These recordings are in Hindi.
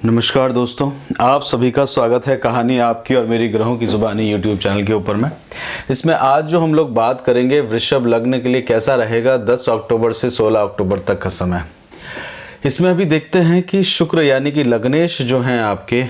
नमस्कार दोस्तों, आप सभी का स्वागत है कहानी आपकी और मेरी ग्रहों की जुबानी यूट्यूब चैनल के ऊपर में। इसमें आज जो हम लोग बात करेंगे वृषभ लग्न के लिए कैसा रहेगा 10 अक्टूबर से 16 अक्टूबर तक का समय। इसमें अभी देखते हैं कि शुक्र यानी कि लग्नेश जो हैं आपके,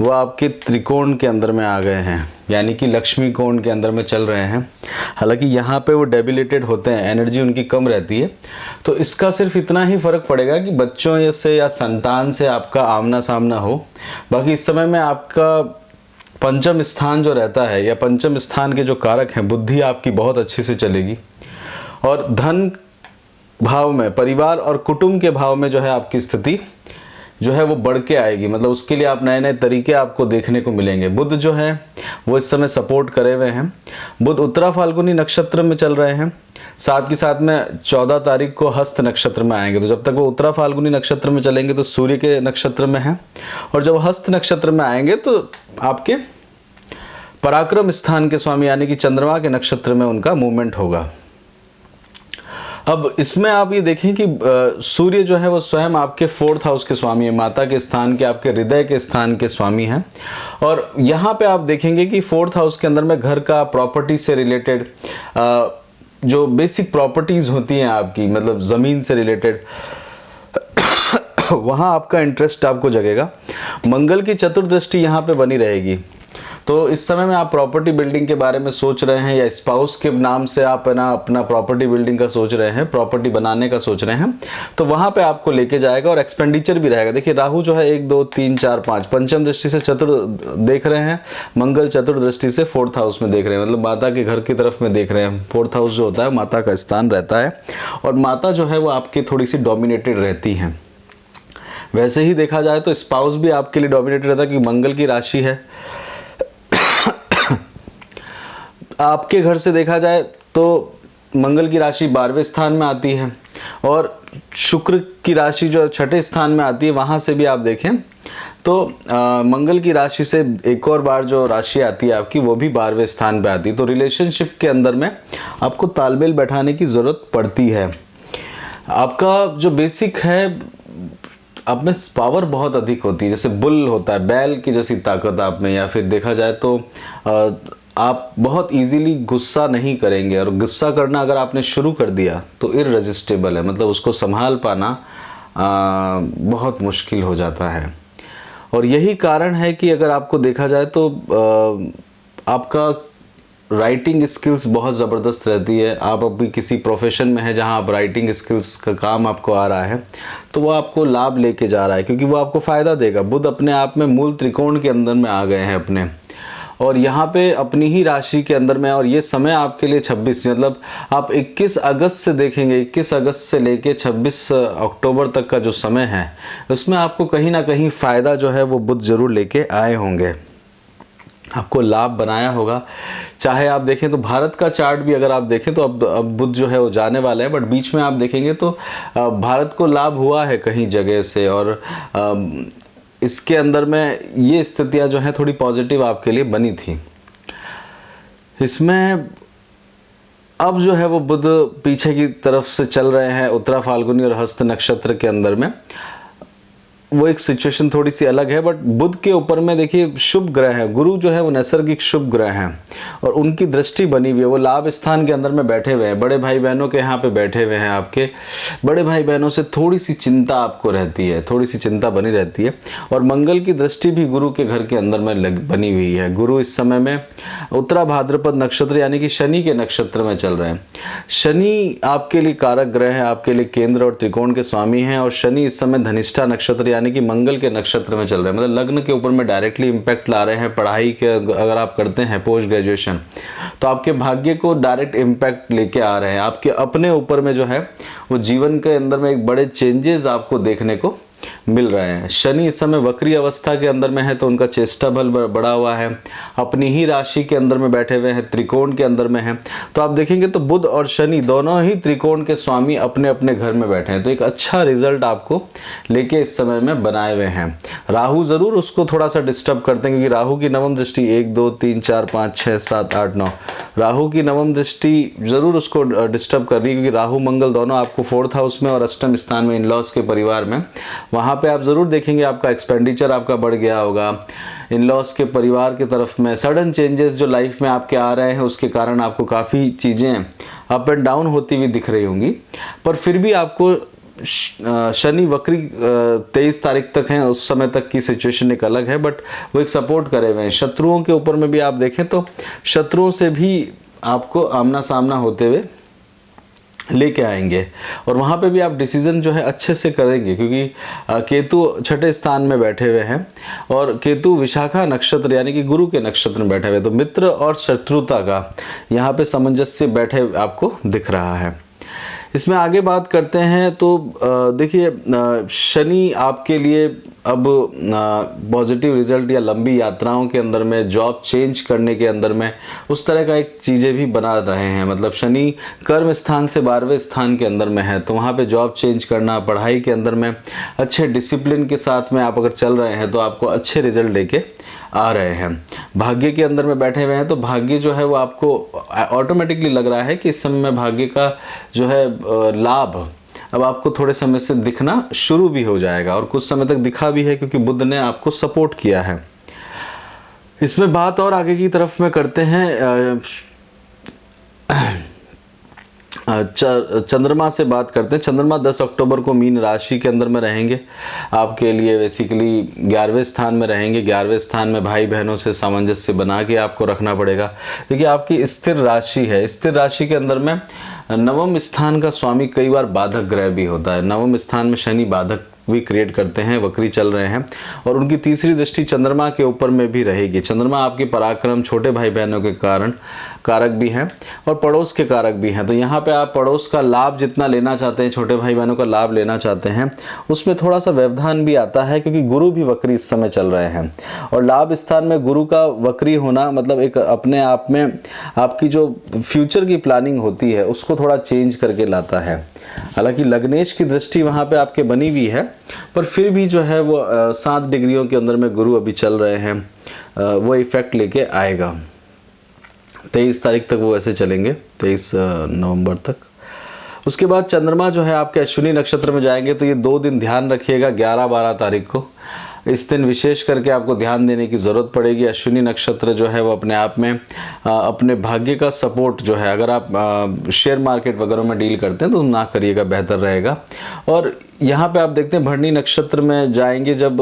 वो आपके त्रिकोण के अंदर में आ गए हैं, यानी कि लक्ष्मी कोण के अंदर में चल रहे हैं। हालांकि यहाँ पे वो डेबिलिटेड होते हैं, एनर्जी उनकी कम रहती है, तो इसका सिर्फ इतना ही फर्क पड़ेगा कि बच्चों से या संतान से आपका आमना सामना हो। बाकी इस समय में आपका पंचम स्थान जो रहता है या पंचम स्थान के जो कारक हैं, बुद्धि आपकी बहुत अच्छे से चलेगी और धन भाव में, परिवार और कुटुंब के भाव में जो है आपकी स्थिति जो है वो बढ़ के आएगी। मतलब उसके लिए आप नए नए तरीके आपको देखने को मिलेंगे। बुध जो है वो इस समय सपोर्ट करे हुए हैं। बुध उत्तरा फाल्गुनी नक्षत्र में चल रहे हैं, साथ के साथ में 14 तारीख को हस्त नक्षत्र में आएंगे। तो जब तक वो उत्तरा फाल्गुनी नक्षत्र में चलेंगे तो सूर्य के नक्षत्र में है, और जब हस्त नक्षत्र में आएंगे तो आपके पराक्रम स्थान के स्वामी यानी कि चंद्रमा के नक्षत्र में उनका मूवमेंट होगा। अब इसमें आप ये देखें कि सूर्य जो है वो स्वयं आपके 4th हाउस के स्वामी है, माता के स्थान के, आपके हृदय के स्थान के स्वामी हैं। और यहाँ पे आप देखेंगे कि 4th हाउस के अंदर में घर का, प्रॉपर्टी से रिलेटेड जो बेसिक प्रॉपर्टीज़ होती हैं आपकी, मतलब ज़मीन से रिलेटेड, वहाँ आपका इंटरेस्ट आपको जगेगा। मंगल की चतुर्दृष्टि यहाँ पे बनी रहेगी, तो इस समय में आप प्रॉपर्टी बिल्डिंग के बारे में सोच रहे हैं या स्पाउस के नाम से आप है ना अपना प्रॉपर्टी बिल्डिंग का सोच रहे हैं, प्रॉपर्टी बनाने का सोच रहे हैं, तो वहाँ पे आपको लेके जाएगा और एक्सपेंडिचर भी रहेगा। देखिए राहु जो है 1 2 3 4 5 पंचम दृष्टि से देख रहे हैं, मंगल चतुर्दृष्टि से 4th हाउस में देख रहे हैं, मतलब माता के घर की तरफ में देख रहे हैं। 4th हाउस जो होता है माता का स्थान रहता है, और माता जो है वो आपकी थोड़ी सी डोमिनेटेड रहती हैं। वैसे ही देखा जाए तो स्पाउस भी आपके लिए डोमिनेटेड रहता है कि मंगल की राशि है। आपके घर से देखा जाए तो मंगल की राशि 12वें स्थान में आती है, और शुक्र की राशि जो 6ठे स्थान में आती है, वहाँ से भी आप देखें तो मंगल की राशि से एक और बार जो राशि आती है आपकी, वो भी 12वें स्थान पे आती है। तो रिलेशनशिप के अंदर में आपको तालमेल बैठाने की ज़रूरत पड़ती है। आपका जो बेसिक है, आप में पावर बहुत अधिक होती है, जैसे बुल होता है, बैल की जैसी ताकत आप में, या फिर देखा जाए तो आप बहुत इजीली गुस्सा नहीं करेंगे, और गुस्सा करना अगर आपने शुरू कर दिया तो इररेजिस्टेबल है, मतलब उसको संभाल पाना बहुत मुश्किल हो जाता है। और यही कारण है कि अगर आपको देखा जाए तो आपका राइटिंग स्किल्स बहुत ज़बरदस्त रहती है। आप अभी किसी प्रोफेशन में है जहां आप राइटिंग स्किल्स का काम आपको आ रहा है, तो वो आपको लाभ लेके जा रहा है, क्योंकि वो आपको फ़ायदा देगा। बुध अपने आप में मूल त्रिकोण के अंदर में आ गए हैं अपने, और यहाँ पे अपनी ही राशि के अंदर में, और ये समय आपके लिए 26, मतलब आप 21 अगस्त से देखेंगे, 21 अगस्त से लेके 26 अक्टूबर तक का जो समय है, उसमें आपको कहीं ना कहीं फ़ायदा जो है वो बुध ज़रूर लेके आए होंगे, आपको लाभ बनाया होगा। चाहे आप देखें तो भारत का चार्ट भी अगर आप देखें तो अब बुध जो है वो जाने वाला है, बट बीच में आप देखेंगे तो भारत को लाभ हुआ है कहीं जगह से, और इसके अंदर में ये स्थितियां जो हैं थोड़ी पॉजिटिव आपके लिए बनी थी। इसमें अब जो है वो बुध पीछे की तरफ से चल रहे हैं, उत्तरा फाल्गुनी और हस्त नक्षत्र के अंदर में, वो एक सिचुएशन थोड़ी सी अलग है। बट बुध के ऊपर में देखिए शुभ ग्रह है, गुरु जो है वो नैसर्गिक शुभ ग्रह हैं, और उनकी दृष्टि बनी हुई है, वो लाभ स्थान के अंदर में बैठे हुए हैं, बड़े भाई बहनों के यहाँ पे बैठे हुए हैं। आपके बड़े भाई बहनों से थोड़ी सी चिंता आपको रहती है, थोड़ी सी चिंता बनी रहती है। और मंगल की दृष्टि भी गुरु के घर के अंदर में बनी हुई है। गुरु इस समय में उत्तरा भाद्रपद नक्षत्र यानी कि शनि के नक्षत्र में चल रहे हैं। शनि आपके लिए कारक ग्रह है, आपके लिए केंद्र और त्रिकोण के स्वामी हैं, और शनि इस समय धनिष्ठा नक्षत्र यानी कि मंगल के नक्षत्र में चल रहे हैं, मतलब लग्न के ऊपर में डायरेक्टली इम्पैक्ट ला रहे हैं। पढ़ाई के अगर आप करते हैं पोस्ट ग्रेजुएशन, तो आपके भाग्य को डायरेक्ट इम्पैक्ट लेके आ रहे हैं। आपके अपने ऊपर में जो है वो जीवन के अंदर में एक बड़े चेंजेस आपको देखने को मिल रहे हैं। शनि इस समय वक्री अवस्था के अंदर में है, तो उनका चेष्टा बल बढ़ा हुआ है, अपनी ही राशि के अंदर में बैठे हुए हैं, त्रिकोण के अंदर में है। तो आप देखेंगे तो बुध और शनि दोनों ही त्रिकोण के स्वामी अपने अपने घर में बैठे हैं, तो एक अच्छा रिजल्ट आपको लेके इस समय में बनाए हुए हैं। राहु जरूर उसको थोड़ा सा डिस्टर्ब करते हैं, क्योंकि राहु की नवम दृष्टि 1 2 3 4 5 6 7 8 9, राहु की नवम दृष्टि जरूर उसको डिस्टर्ब कर रही है, क्योंकि राहु मंगल दोनों आपको 4th हाउस में और अष्टम स्थान में, इन लॉस के परिवार में, वहाँ वहाँ पे आप ज़रूर देखेंगे आपका एक्सपेंडिचर आपका बढ़ गया होगा। इन लॉस के परिवार की तरफ में सडन चेंजेस जो लाइफ में आपके आ रहे हैं, उसके कारण आपको काफ़ी चीज़ें अप एंड डाउन होती हुई दिख रही होंगी। पर फिर भी आपको शनि वक्री 23 तारीख तक हैं, उस समय तक की सिचुएशन एक अलग है, बट वो एक सपोर्ट करे हुए हैं। शत्रुओं के ऊपर में भी आप देखें तो शत्रुओं से भी आपको आमना सामना होते हुए लेके आएंगे, और वहाँ पे भी आप डिसीजन जो है अच्छे से करेंगे, क्योंकि केतु छठे स्थान में बैठे हुए हैं और केतु विशाखा नक्षत्र यानी कि गुरु के नक्षत्र में बैठे हुए, तो मित्र और शत्रुता का यहाँ पे सामंजस्य बैठे आपको दिख रहा है। इसमें आगे बात करते हैं तो देखिए शनि आपके लिए अब पॉजिटिव रिजल्ट या लंबी यात्राओं के अंदर में, जॉब चेंज करने के अंदर में उस तरह का एक चीज़ें भी बना रहे हैं। मतलब शनि कर्म स्थान से 12वें स्थान के अंदर में है, तो वहाँ पे जॉब चेंज करना, पढ़ाई के अंदर में अच्छे डिसिप्लिन के साथ में आप अगर चल रहे हैं तो आपको अच्छे रिजल्ट लेके आ रहे हैं। भाग्य के अंदर में बैठे हुए हैं तो भाग्य जो है वो आपको ऑटोमेटिकली लग रहा है कि इस समय में भाग्य का जो है लाभ अब आपको थोड़े समय से दिखना शुरू भी हो जाएगा, और कुछ समय तक दिखा भी है क्योंकि बुध ने आपको सपोर्ट किया है। इसमें बात और आगे की तरफ में करते हैं, चंद्रमा से बात करते हैं। चंद्रमा 10 अक्टूबर को मीन राशि के अंदर में रहेंगे, आपके लिए बेसिकली 11वें स्थान में रहेंगे। 11वें स्थान में भाई बहनों से सामंजस्य बना के आपको रखना पड़ेगा। देखिए आपकी स्थिर राशि है, स्थिर राशि के अंदर में नवम स्थान का स्वामी कई बार बाधक ग्रह भी होता है। नवम स्थान में शनि बाधक भी क्रिएट करते हैं, वक्री चल रहे हैं, और उनकी तीसरी दृष्टि चंद्रमा के ऊपर में भी रहेगी। चंद्रमा आपके पराक्रम, छोटे भाई बहनों के कारण कारक भी हैं और पड़ोस के कारक भी हैं। तो यहाँ पे आप पड़ोस का लाभ जितना लेना चाहते हैं, छोटे भाई बहनों का लाभ लेना चाहते हैं, उसमें थोड़ा सा व्यवधान भी आता है, क्योंकि गुरु भी वक्री इस समय चल रहे हैं। और लाभ स्थान में गुरु का वक्री होना मतलब एक अपने आप में आपकी जो फ्यूचर की प्लानिंग होती है उसको थोड़ा चेंज करके लाता है। हालांकि लग्नेश की दृष्टि वहाँ पे आपके बनी हुई है, पर फिर भी जो है वो 7 डिग्रियों के अंदर में गुरु अभी चल रहे हैं, वो इफेक्ट लेके आएगा। 23 तारीख तक वो ऐसे चलेंगे, 23 नवंबर तक। उसके बाद चंद्रमा जो है आपके अश्विनी नक्षत्र में जाएंगे, तो ये 2 दिन ध्यान रखिएगा। 11-12 तारीख को इस दिन विशेष करके आपको ध्यान देने की ज़रूरत पड़ेगी। अश्विनी नक्षत्र जो है वो अपने आप में अपने भाग्य का सपोर्ट जो है, अगर आप शेयर मार्केट वगैरह में डील करते हैं तो ना करिएगा, बेहतर रहेगा। और यहाँ पे आप देखते हैं भरणी नक्षत्र में जाएंगे जब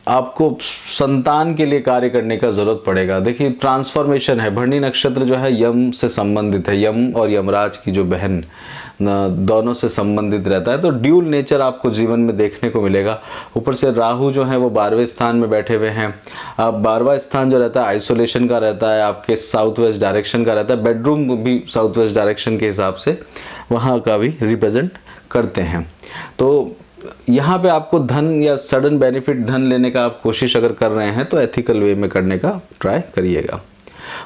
आपको संतान के लिए कार्य करने का ज़रूरत पड़ेगा। देखिए ट्रांसफॉर्मेशन है, भरणी नक्षत्र जो है यम से संबंधित है, यम और यमराज की जो बहन दोनों से संबंधित रहता है, तो ड्यूल नेचर आपको जीवन में देखने को मिलेगा। ऊपर से राहु जो है वो 12वें स्थान में बैठे हुए हैं। अब 12वां स्थान जो रहता है आइसोलेशन का रहता है, आपके साउथ वेस्ट डायरेक्शन का रहता है, बेडरूम भी साउथ वेस्ट डायरेक्शन के हिसाब से वहाँ का भी रिप्रेजेंट करते हैं। तो यहाँ पे आपको धन या सडन बेनिफिट धन लेने का आप कोशिश अगर कर रहे हैं तो एथिकल वे में करने का ट्राई करिएगा।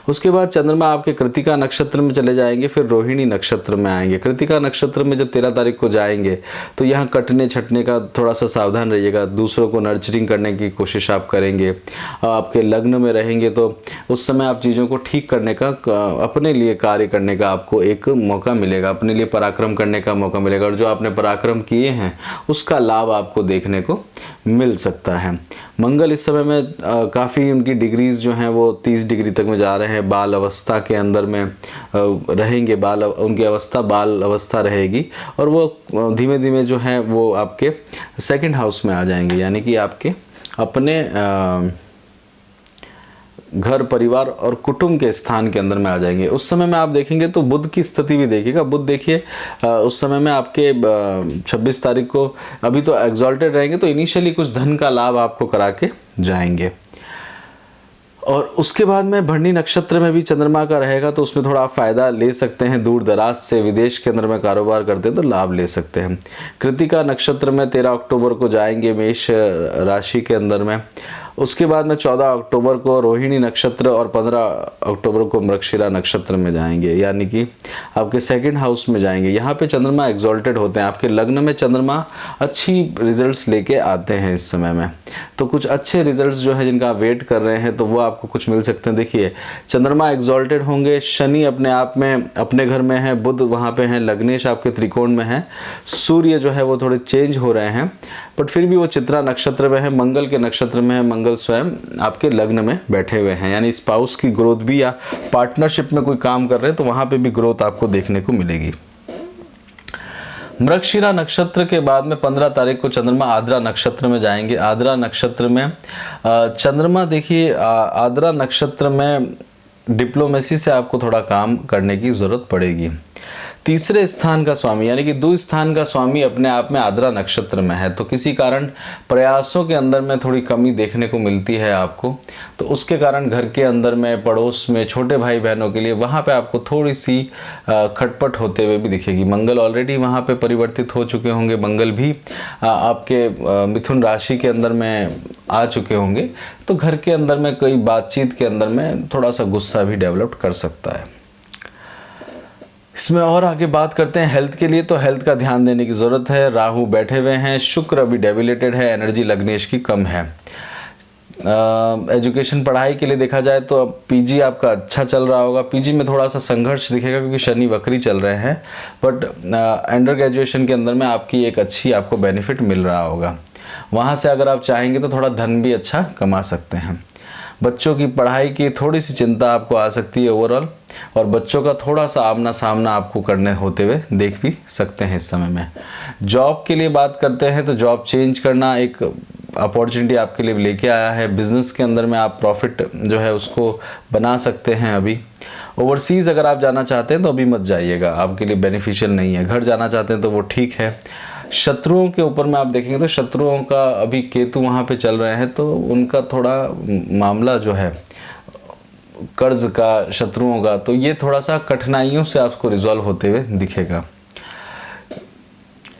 उसके बाद चंद्रमा आपके कृतिका नक्षत्र में चले जाएंगे, फिर रोहिणी नक्षत्र में आएंगे। कृतिका नक्षत्र में जब 13 तारीख को जाएंगे तो यहाँ कटने छटने का थोड़ा सा सावधान रहिएगा, दूसरों को नर्चरिंग करने की कोशिश आप करेंगे। आपके लग्न में रहेंगे तो उस समय आप चीज़ों को ठीक करने का, अपने लिए कार्य करने का आपको एक मौका मिलेगा, अपने लिए पराक्रम करने का मौका मिलेगा, और जो आपने पराक्रम किए हैं उसका लाभ आपको देखने को मिल सकता है। मंगल इस समय में काफ़ी उनकी डिग्रीज जो हैं वो 30 डिग्री तक में जा रहे हैं, बाल अवस्था के अंदर में रहेंगे, उनकी अवस्था बाल अवस्था रहेगी, और वो धीमे धीमे जो है वो आपके 2nd हाउस में आ जाएंगे, यानी कि आपके अपने घर परिवार और कुटुंब के स्थान के अंदर में आ जाएंगे। उस समय में आप देखेंगे तो बुध की स्थिति भी देखिएगा। बुध देखिए उस समय में आपके 26 तारीख को अभी तो एग्जॉल्टेड रहेंगे, तो इनिशियली कुछ धन का लाभ आपको करा के जाएंगे। और उसके बाद में भरणी नक्षत्र में भी चंद्रमा का रहेगा, तो उसमें थोड़ा आप फ़ायदा ले सकते हैं। दूर दराज से विदेश के अंदर में कारोबार करते हैं तो लाभ ले सकते हैं। कृतिका नक्षत्र में 13 अक्टूबर को जाएंगे मेष राशि के अंदर में। उसके बाद में 14 अक्टूबर को रोहिणी नक्षत्र और 15 अक्टूबर को मृगशिरा नक्षत्र में जाएंगे, यानी कि आपके 2nd हाउस में जाएंगे। यहाँ पे चंद्रमा एग्जॉल्टेड होते हैं, आपके लग्न में चंद्रमा अच्छी रिजल्ट्स लेके आते हैं इस समय में। तो कुछ अच्छे रिजल्ट्स जो है जिनका आप वेट कर रहे हैं तो वो आपको कुछ मिल सकते हैं। देखिए चंद्रमा एग्जॉल्टेड होंगे, शनि अपने आप में अपने घर में है, बुध वहाँ पे हैं, लग्नेश आपके त्रिकोण में है, सूर्य जो है वो थोड़े चेंज हो रहे हैं, बट फिर भी वो चित्रा नक्षत्र में है, मंगल के नक्षत्र में है, मंगल स्वयं आपके लग्न में बैठे हुए हैं, यानी स्पाउस की ग्रोथ भी या पार्टनरशिप में कोई काम कर रहे हैं तो वहाँ पे भी ग्रोथ आपको देखने को मिलेगी। मृगशिरा नक्षत्र के बाद में 15 तारीख को चंद्रमा आद्रा नक्षत्र में जाएंगे। आद्रा नक्षत्र में चंद्रमा, देखिए आद्रा नक्षत्र में डिप्लोमेसी से आपको थोड़ा काम करने की ज़रूरत पड़ेगी। तीसरे स्थान का स्वामी यानी कि द्वि स्थान का स्वामी अपने आप में आद्रा नक्षत्र में है, तो किसी कारण प्रयासों के अंदर में थोड़ी कमी देखने को मिलती है आपको, तो उसके कारण घर के अंदर में, पड़ोस में, छोटे भाई बहनों के लिए वहाँ पे आपको थोड़ी सी खटपट होते हुए भी दिखेगी। मंगल ऑलरेडी वहाँ पे परिवर्तित हो चुके होंगे, मंगल भी आपके मिथुन राशि के अंदर में आ चुके होंगे, तो घर के अंदर में कोई बातचीत के अंदर में थोड़ा सा गुस्सा भी डेवलप कर सकता है। इसमें और आगे बात करते हैं हेल्थ के लिए, तो हेल्थ का ध्यान देने की ज़रूरत है। राहु बैठे हुए हैं, शुक्र अभी डेबिलेटेड है, एनर्जी लग्नेश की कम है। एजुकेशन पढ़ाई के लिए देखा जाए तो अब पीजी आपका अच्छा चल रहा होगा। पीजी में थोड़ा सा संघर्ष दिखेगा क्योंकि शनि वक्री चल रहे हैं, बट अंडर ग्रेजुएशन के अंदर में आपकी एक अच्छी आपको बेनिफिट मिल रहा होगा। वहाँ से अगर आप चाहेंगे तो थोड़ा धन भी अच्छा कमा सकते हैं। बच्चों की पढ़ाई की थोड़ी सी चिंता आपको आ सकती है ओवरऑल, और बच्चों का थोड़ा सा आमना सामना आपको करने होते हुए देख भी सकते हैं इस समय में। जॉब के लिए बात करते हैं तो जॉब चेंज करना एक अपॉर्चुनिटी आपके लिए लेके आया है। बिजनेस के अंदर में आप प्रॉफिट जो है उसको बना सकते हैं। अभी ओवरसीज़ अगर आप जाना चाहते हैं तो अभी मत जाइएगा, आपके लिए बेनिफिशियल नहीं है। घर जाना चाहते हैं तो वो ठीक है। शत्रुओं के ऊपर में आप देखेंगे तो शत्रुओं का अभी केतु वहाँ पे चल रहे हैं, तो उनका थोड़ा मामला जो है कर्ज का, शत्रुओं का, तो ये थोड़ा सा कठिनाइयों से आपको रिजॉल्व होते हुए दिखेगा।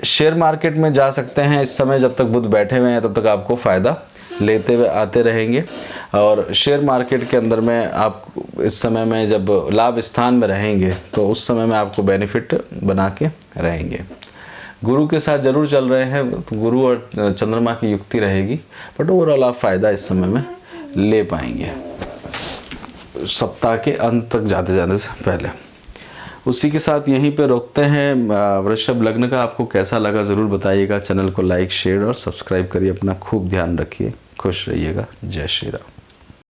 शेयर मार्केट में जा सकते हैं इस समय, जब तक बुध बैठे हुए हैं तब तक आपको फ़ायदा लेते हुए आते रहेंगे। और शेयर मार्केट के अंदर में आप इस समय में जब लाभ स्थान में रहेंगे तो उस समय में आपको बेनिफिट बना के रहेंगे। गुरु के साथ जरूर चल रहे हैं तो गुरु और चंद्रमा की युक्ति रहेगी, बट ओवरऑल आप फ़ायदा इस समय में ले पाएंगे सप्ताह के अंत तक जाने से पहले। उसी के साथ यहीं पे रोकते हैं। वृषभ लग्न का आपको कैसा लगा ज़रूर बताइएगा। चैनल को लाइक, शेयर और सब्सक्राइब करिए। अपना खूब ध्यान रखिए, खुश रहिएगा। जय श्री राम।